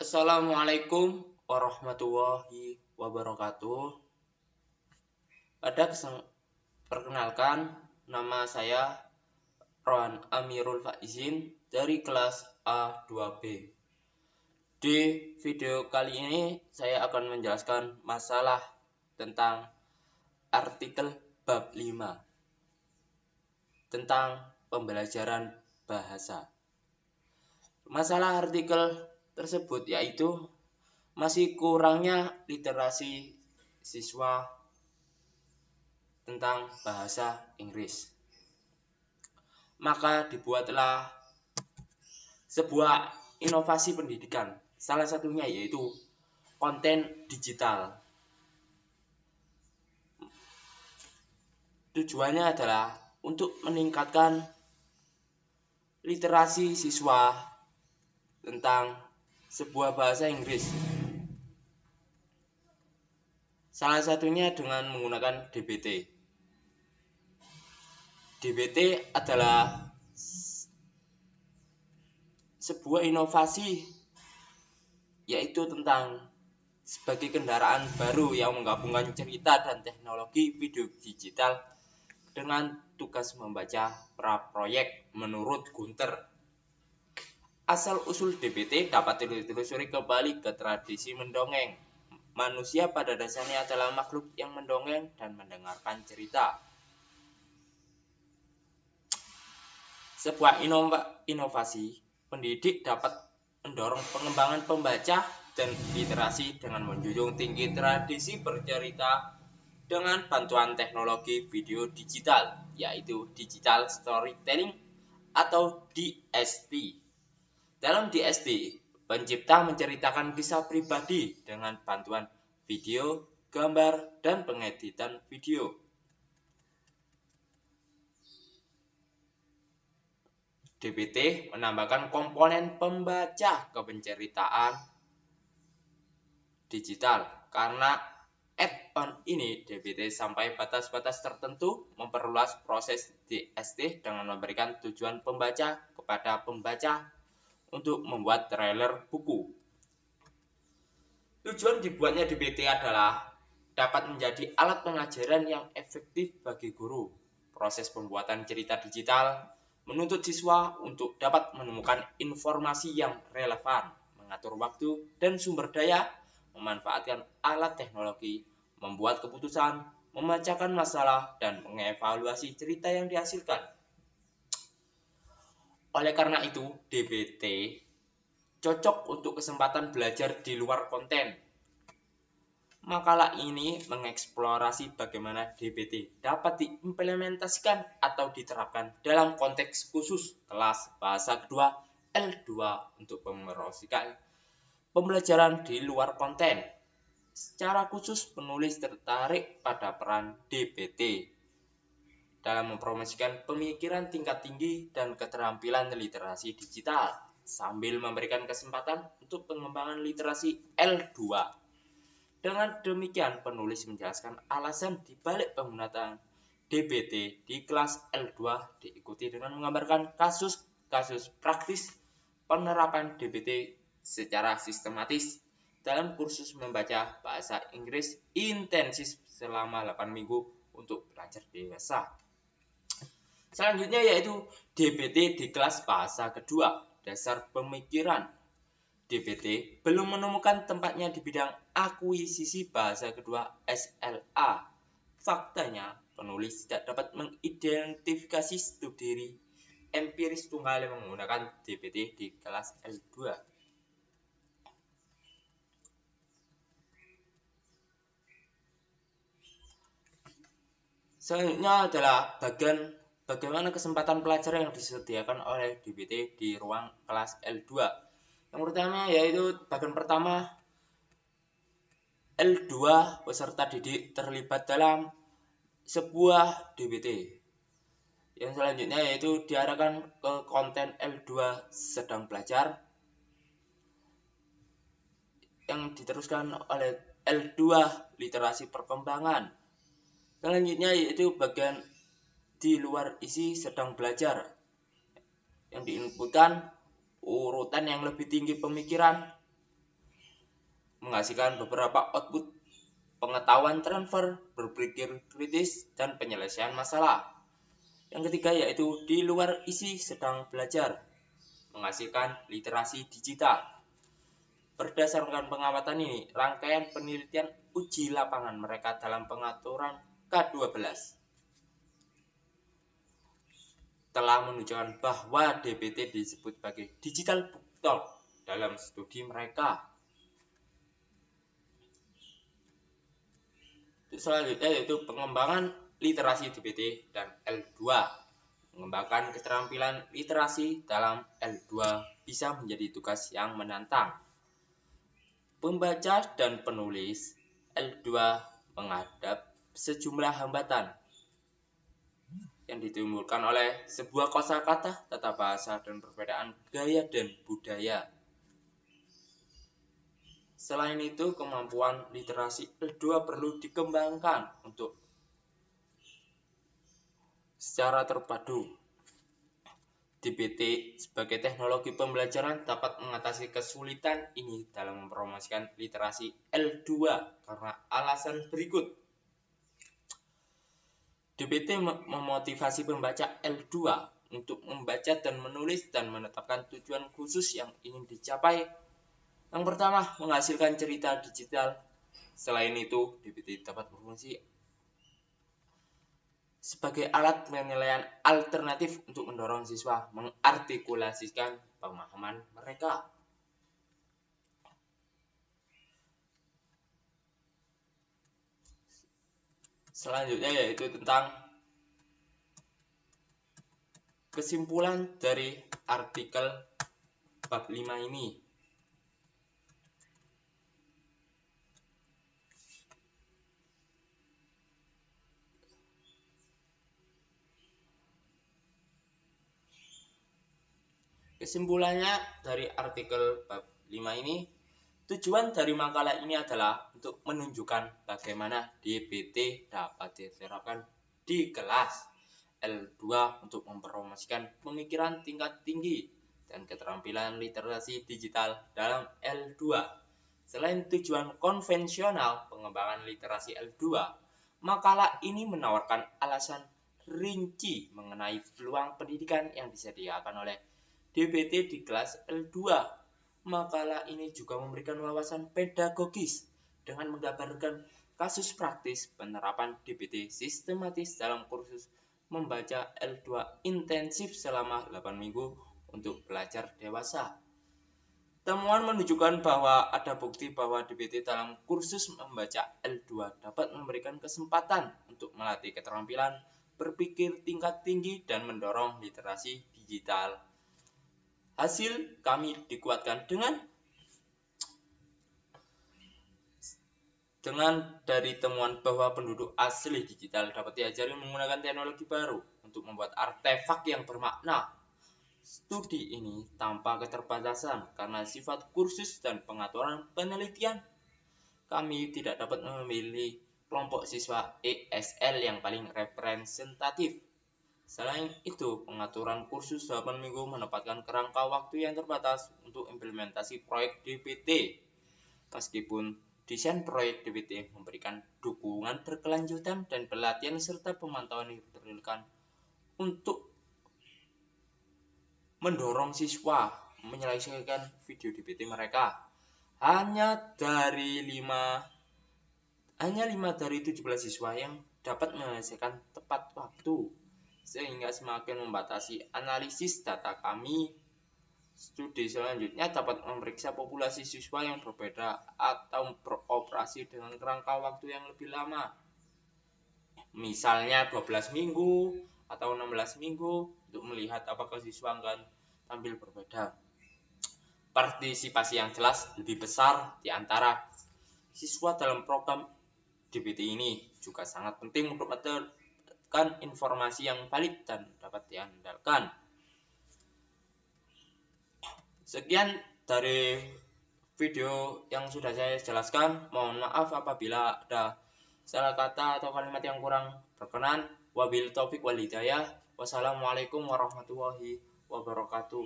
Assalamualaikum warahmatullahi wabarakatuh. Perkenalkan, nama saya Rohan Amirul Faizin dari kelas A2B. Di video kali ini saya akan menjelaskan masalah tentang artikel bab 5 tentang pembelajaran bahasa. Masalah artikel tersebut yaitu masih kurangnya literasi siswa tentang bahasa Inggris. Maka dibuatlah sebuah inovasi pendidikan. Salah satunya yaitu konten digital. Tujuannya adalah untuk meningkatkan literasi siswa tentang sebuah bahasa Inggris. Salah satunya dengan menggunakan DBT. DBT adalah sebuah inovasi yaitu tentang sebagai kendaraan baru yang menggabungkan cerita dan teknologi video digital dengan tugas membaca praproyek menurut Gunter. Asal-usul DBT dapat ditelusuri kembali ke tradisi mendongeng. Manusia pada dasarnya adalah makhluk yang mendongeng dan mendengarkan cerita. Sebuah inovasi pendidik dapat mendorong pengembangan pembaca dan literasi dengan menjunjung tinggi tradisi bercerita dengan bantuan teknologi video digital, yaitu Digital Storytelling atau DST. Dalam DST, pencipta menceritakan kisah pribadi dengan bantuan video, gambar, dan pengeditan video. DBT menambahkan komponen pembaca ke penceritaan digital. Karena add-on ini, DBT sampai batas-batas tertentu memperluas proses DST dengan memberikan tujuan pembaca kepada pembaca untuk membuat trailer buku. Tujuan dibuatnya DBT adalah dapat menjadi alat pengajaran yang efektif bagi guru. Proses pembuatan cerita digital menuntut siswa untuk dapat menemukan informasi yang relevan, mengatur waktu dan sumber daya, memanfaatkan alat teknologi, membuat keputusan, memecahkan masalah, dan mengevaluasi cerita yang dihasilkan. Oleh karena itu, DBT cocok untuk kesempatan belajar di luar konten. Makalah ini mengeksplorasi bagaimana DBT dapat diimplementasikan atau diterapkan dalam konteks khusus kelas bahasa kedua L2 untuk mempromosikan pembelajaran di luar konten. Secara khusus, penulis tertarik pada peran DBT dalam mempromosikan pemikiran tingkat tinggi dan keterampilan literasi digital, sambil memberikan kesempatan untuk pengembangan literasi L2. Dengan demikian, penulis menjelaskan alasan dibalik penggunaan DBT di kelas L2 diikuti dengan menggambarkan kasus-kasus praktis penerapan DBT secara sistematis dalam kursus membaca bahasa Inggris intensif selama 8 minggu untuk pelajar dewasa. Selanjutnya yaitu DBT di kelas bahasa kedua, dasar pemikiran. DBT belum menemukan tempatnya di bidang akuisisi bahasa kedua SLA. Faktanya, penulis tidak dapat mengidentifikasi studi empiris tunggal yang menggunakan DBT di kelas L2. Selanjutnya adalah bagaimana kesempatan pelajaran yang disediakan oleh DBT di ruang kelas L2. Yang pertama yaitu bagian pertama, L2 peserta didik terlibat dalam sebuah DBT. Yang selanjutnya yaitu diarahkan ke konten L2 sedang belajar yang diteruskan oleh L2 literasi perkembangan. Selanjutnya yaitu bagian di luar isi sedang belajar yang diinputkan urutan yang lebih tinggi pemikiran menghasilkan beberapa output pengetahuan transfer, berpikir kritis, dan penyelesaian masalah. Yang ketiga yaitu di luar isi sedang belajar, menghasilkan literasi digital. Berdasarkan pengamatan ini, rangkaian penelitian uji lapangan mereka dalam pengaturan K12 telah menunjukkan bahwa DBT disebut sebagai digital bookstore dalam studi mereka. Selanjutnya yaitu pengembangan literasi DBT dan L2. Mengembangkan keterampilan literasi dalam L2 bisa menjadi tugas yang menantang. Pembaca dan penulis L2 menghadap sejumlah hambatan yang ditimbulkan oleh sebuah kosakata, tata bahasa, dan perbedaan gaya dan budaya. Selain itu, kemampuan literasi L2 perlu dikembangkan untuk secara terpadu. DBT sebagai teknologi pembelajaran dapat mengatasi kesulitan ini dalam mempromosikan literasi L2 karena alasan berikut. DBT memotivasi pembaca L2 untuk membaca dan menulis dan menetapkan tujuan khusus yang ingin dicapai. Yang pertama, menghasilkan cerita digital. Selain itu, DBT dapat berfungsi sebagai alat penilaian alternatif untuk mendorong siswa mengartikulasikan pemahaman mereka. Selanjutnya yaitu tentang kesimpulan dari artikel bab 5 ini. Kesimpulannya dari artikel bab 5 ini, tujuan dari makalah ini adalah untuk menunjukkan bagaimana DBT dapat diterapkan di kelas L2 untuk mempromosikan pemikiran tingkat tinggi dan keterampilan literasi digital dalam L2. Selain tujuan konvensional pengembangan literasi L2, makalah ini menawarkan alasan rinci mengenai peluang pendidikan yang disediakan oleh DBT di kelas L2. Makalah ini juga memberikan wawasan pedagogis dengan menggambarkan kasus praktis penerapan DBT sistematis dalam kursus membaca L2 intensif selama 8 minggu untuk pelajar dewasa. Temuan menunjukkan bahwa ada bukti bahwa DBT dalam kursus membaca L2 dapat memberikan kesempatan untuk melatih keterampilan berpikir tingkat tinggi dan mendorong literasi digital. Hasil kami dikuatkan dengan dari temuan bahwa penduduk asli digital dapat diajari menggunakan teknologi baru untuk membuat artefak yang bermakna. Studi ini tanpa keterbatasan karena sifat kursus dan pengaturan penelitian. Kami tidak dapat memilih kelompok siswa ESL yang paling representatif. Selain itu, pengaturan kursus 8 minggu menempatkan kerangka waktu yang terbatas untuk implementasi proyek DBT. Meskipun desain proyek DBT memberikan dukungan berkelanjutan dan pelatihan serta pemantauan yang diperlukan untuk mendorong siswa menyelesaikan video DBT mereka. Hanya 5 dari 17 siswa yang dapat menyelesaikan tepat waktu, sehingga semakin membatasi analisis data kami. Studi selanjutnya dapat memeriksa populasi siswa yang berbeda atau beroperasi dengan kerangka waktu yang lebih lama. Misalnya 12 minggu atau 16 minggu untuk melihat apakah siswa akan tampil berbeda. Partisipasi yang jelas lebih besar di antara siswa dalam program DBT ini juga sangat penting untuk mendapatkan informasi yang valid dan dapat diandalkan. Sekian dari video yang sudah saya jelaskan. Mohon maaf apabila ada salah kata atau kalimat yang kurang berkenan. Wabil taufik wal hidayah. Wassalamualaikum warahmatullahi wabarakatuh.